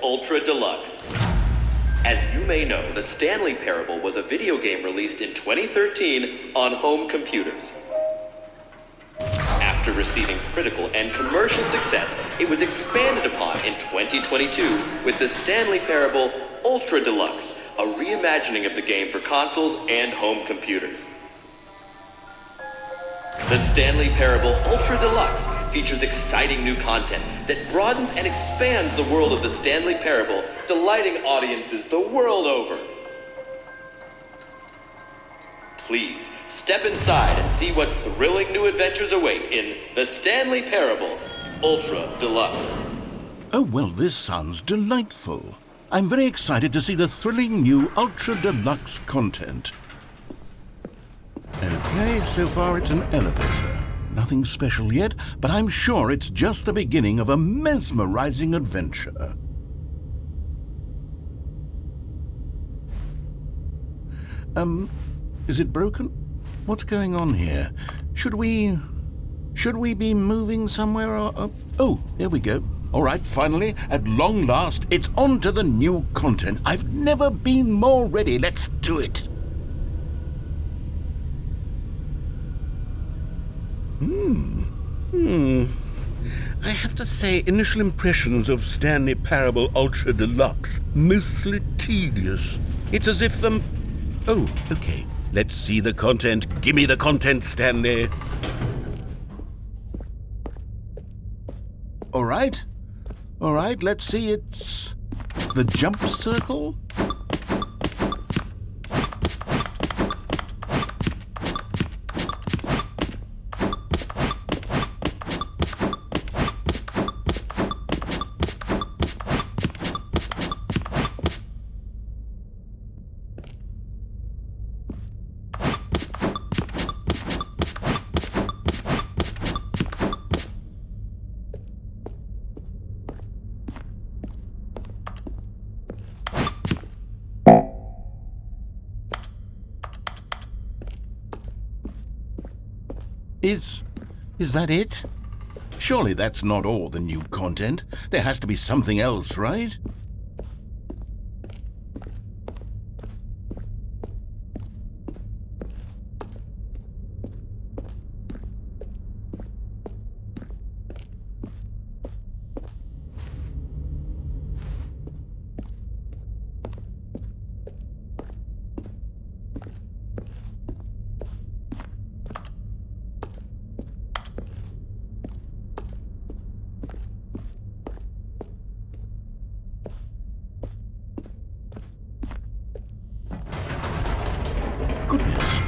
Ultra Deluxe. As you may know, the Stanley Parable was a video game released in 2013 on home computers. After receiving critical and commercial success, it was expanded upon in 2022 with the Stanley Parable Ultra Deluxe, a reimagining of the game for consoles and home computers. The Stanley Parable Ultra Deluxe features exciting new content that broadens and expands the world of the Stanley Parable, delighting audiences the world over. Please step inside and see what thrilling new adventures await in the Stanley Parable Ultra Deluxe. Oh, well, this sounds delightful. I'm very excited to see the thrilling new Ultra Deluxe content. Okay, so far it's an elevator. Nothing special yet, but I'm sure it's just the beginning of a mesmerizing adventure. Is it broken? What's going on here? Should we be moving somewhere or... Oh, there we go. All right, finally, at long last, it's on to the new content. I've never been more ready. Let's do it. I have to say, initial impressions of Stanley Parable Ultra Deluxe, mostly tedious. It's as if Oh, okay. Let's see the content. Give me the content, Stanley. All right, let's see. It's the jump circle. Is that it? Surely that's not all the new content. There has to be something else, right? Goodness,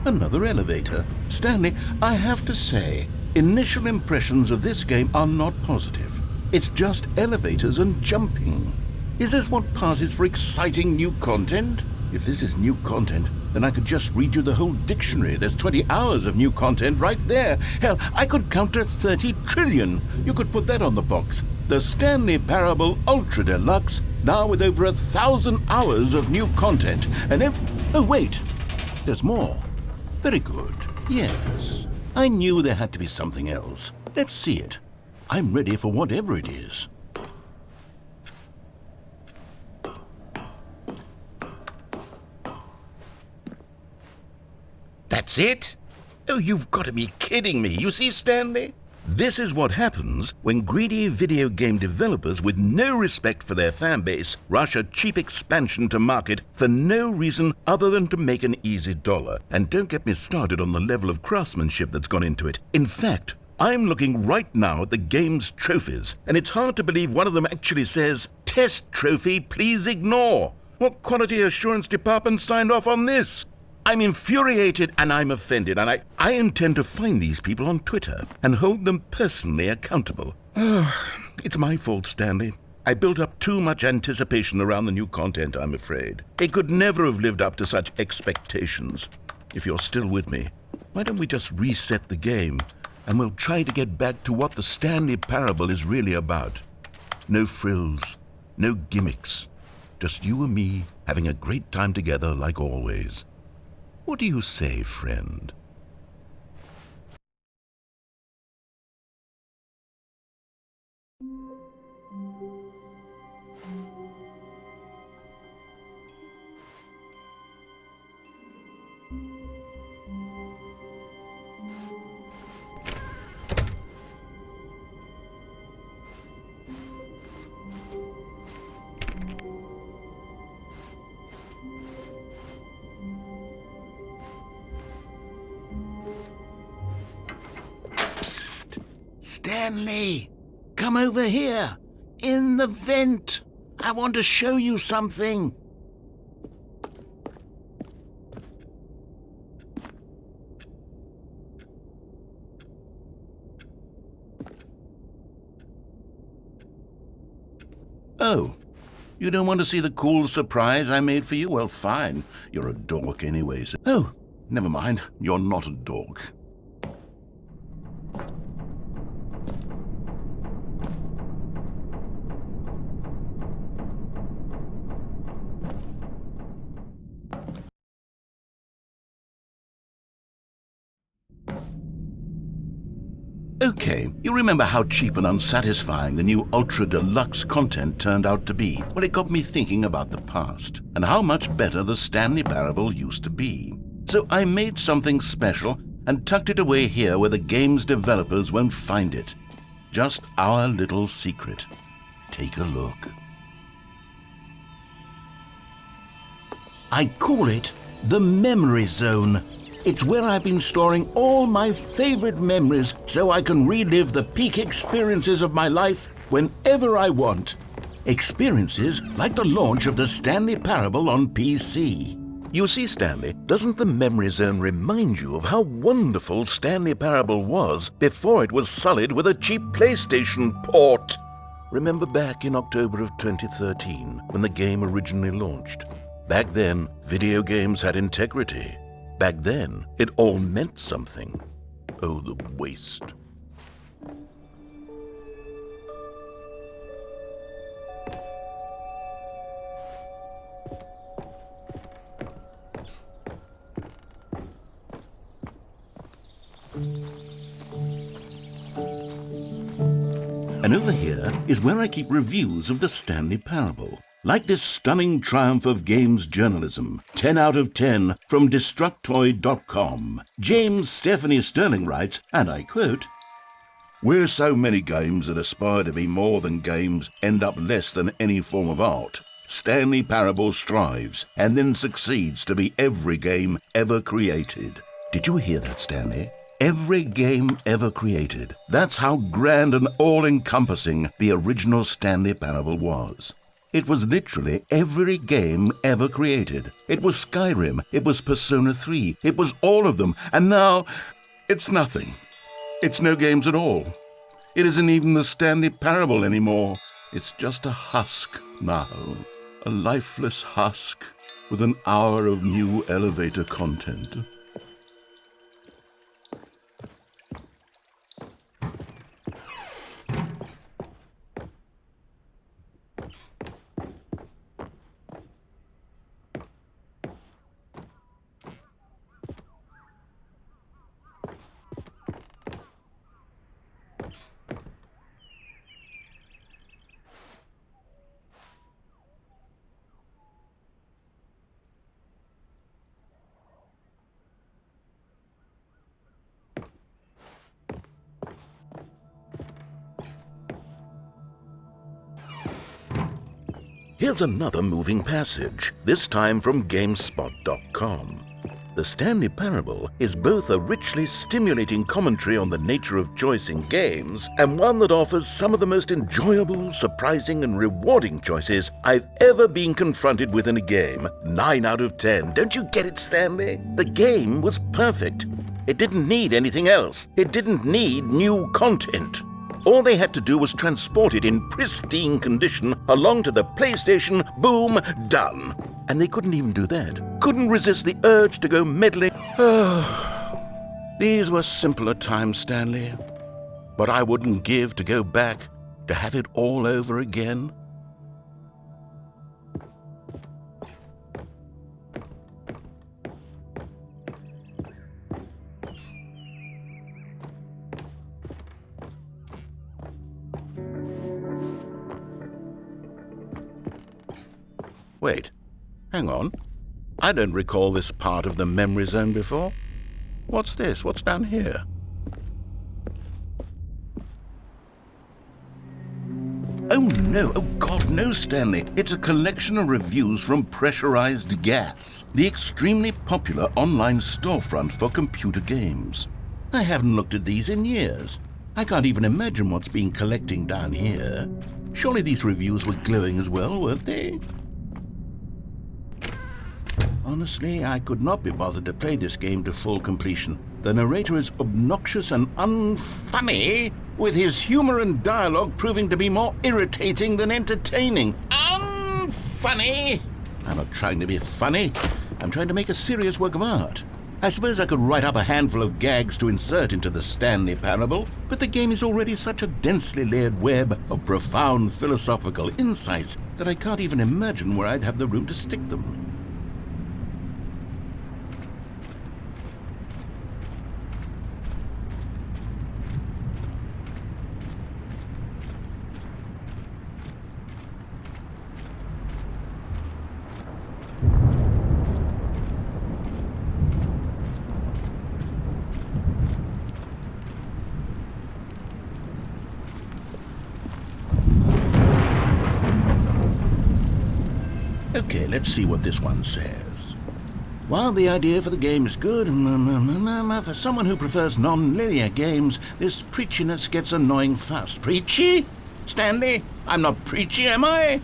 another elevator. Stanley, I have to say, initial impressions of this game are not positive. It's just elevators and jumping. Is this what passes for exciting new content? If this is new content, then I could just read you the whole dictionary. There's 20 hours of new content right there. Hell, I could count to 30 trillion. You could put that on the box. The Stanley Parable Ultra Deluxe, now with over 1,000 hours of new content. And oh, wait. There's more. Very good. Yes. I knew there had to be something else. Let's see it. I'm ready for whatever it is. That's it? Oh, you've got to be kidding me. You see, Stanley? This is what happens when greedy video game developers with no respect for their fan base rush a cheap expansion to market for no reason other than to make an easy dollar. And don't get me started on the level of craftsmanship that's gone into it. In fact, I'm looking right now at the game's trophies, and it's hard to believe one of them actually says, "Test trophy, please ignore." What quality assurance department signed off on this? I'm infuriated and I'm offended, and I intend to find these people on Twitter and hold them personally accountable. It's my fault, Stanley. I built up too much anticipation around the new content, I'm afraid. It could never have lived up to such expectations. If you're still with me, why don't we just reset the game and we'll try to get back to what the Stanley Parable is really about. No frills, no gimmicks. Just you and me having a great time together like always. What do you say, friend? Stanley, come over here. In the vent. I want to show you something. Oh, you don't want to see the cool surprise I made for you? Well, fine. You're a dork anyways. Oh, never mind. You're not a dork. Okay, you remember how cheap and unsatisfying the new Ultra Deluxe content turned out to be? Well, it got me thinking about the past, and how much better the Stanley Parable used to be. So I made something special and tucked it away here where the game's developers won't find it. Just our little secret. Take a look. I call it the Memory Zone. It's where I've been storing all my favorite memories so I can relive the peak experiences of my life whenever I want. Experiences like the launch of the Stanley Parable on PC. You see, Stanley, doesn't the Memory Zone remind you of how wonderful Stanley Parable was before it was sullied with a cheap PlayStation port? Remember back in October of 2013 when the game originally launched? Back then, video games had integrity. Back then, it all meant something. Oh, the waste. And over here is where I keep reviews of the Stanley Parable. Like this stunning triumph of games journalism, 10 out of 10 from Destructoid.com. James Stephanie Sterling writes, and I quote, "Where so many games that aspire to be more than games end up less than any form of art, Stanley Parable strives and then succeeds to be every game ever created." Did you hear that, Stanley? Every game ever created. That's how grand and all-encompassing the original Stanley Parable was. It was literally every game ever created. It was Skyrim, it was Persona 3, it was all of them, and now it's nothing. It's no games at all. It isn't even the Stanley Parable anymore. It's just a husk now, a lifeless husk with an hour of new elevator content. Here's another moving passage, this time from GameSpot.com. The Stanley Parable is both a richly stimulating commentary on the nature of choice in games and one that offers some of the most enjoyable, surprising, and rewarding choices I've ever been confronted with in a game. 9 out of 10. Don't you get it, Stanley? The game was perfect. It didn't need anything else. It didn't need new content. All they had to do was transport it in pristine condition along to the PlayStation, boom, done. And they couldn't even do that. Couldn't resist the urge to go meddling. These were simpler times, Stanley. But I wouldn't give to go back to have it all over again. Wait, hang on. I don't recall this part of the memory zone before. What's this? What's down here? Oh no, oh God, no, Stanley. It's a collection of reviews from Pressurized Gas, the extremely popular online storefront for computer games. I haven't looked at these in years. I can't even imagine what's been collecting down here. Surely these reviews were glowing as well, weren't they? Honestly, I could not be bothered to play this game to full completion. The narrator is obnoxious and unfunny, with his humor and dialogue proving to be more irritating than entertaining. Unfunny! I'm not trying to be funny. I'm trying to make a serious work of art. I suppose I could write up a handful of gags to insert into the Stanley Parable, but the game is already such a densely layered web of profound philosophical insights that I can't even imagine where I'd have the room to stick them. Okay, let's see what this one says. While the idea for the game is good, for someone who prefers non-linear games, this preachiness gets annoying fast. Preachy? Stanley? I'm not preachy, am I?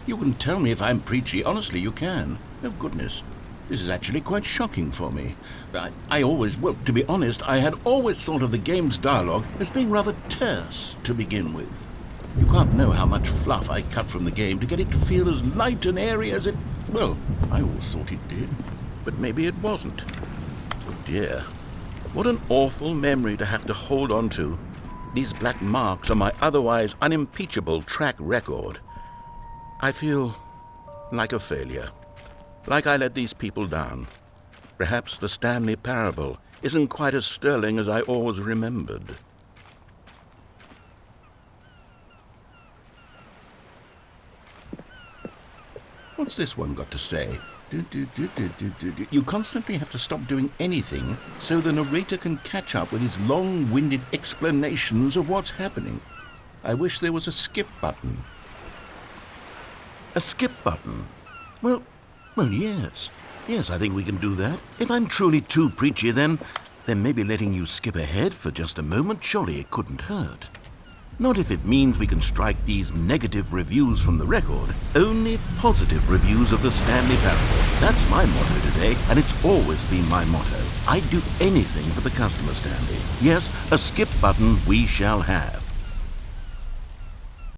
You can tell me if I'm preachy. Honestly, you can. Oh, goodness. This is actually quite shocking for me. Well, to be honest, I had always thought of the game's dialogue as being rather terse to begin with. You can't know how much fluff I cut from the game to get it to feel as light and airy as it... Well, I always thought it did, but maybe it wasn't. Oh dear. What an awful memory to have to hold on to. These black marks on my otherwise unimpeachable track record. I feel like a failure. Like I let these people down. Perhaps the Stanley Parable isn't quite as sterling as I always remembered. What's this one got to say? You constantly have to stop doing anything so the narrator can catch up with his long-winded explanations of what's happening. I wish there was a skip button. A skip button? Well, yes. Yes, I think we can do that. If I'm truly too preachy, then maybe letting you skip ahead for just a moment, surely it couldn't hurt. Not if it means we can strike these negative reviews from the record. Only positive reviews of the Stanley Parable. That's my motto today, and it's always been my motto. I'd do anything for the customer, Stanley. Yes, a skip button we shall have.